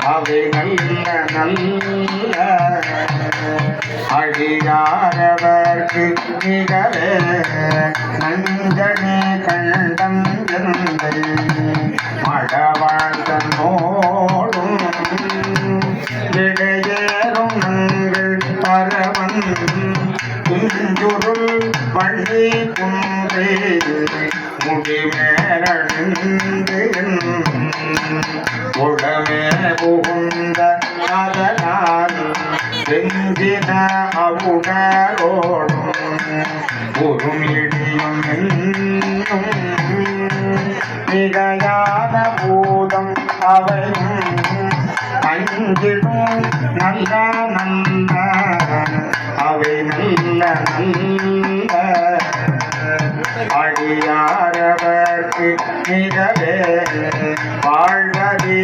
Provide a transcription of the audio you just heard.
அவை நல்ல நல்ல அடியாரவர்க்கு நிகழே நஞ்சனே கண்டம் எந்தை மடவாழ்தனோடும் இடையேறும் நங்கள் பரவன் குஞ்சுருள் வள்ளி குன்றே முடிமேலணிந்து உடமே புகுந்த அதனால் செஞ்சின அவுடரோடும் உருமிடியும் என்னும் மிகையான பூதம் அவையும் அஞ்சிடும் நல்ல நல்ல அவை நல்ல நல்ல அடியாரவர்க்கு நிகழே வாழ்வதே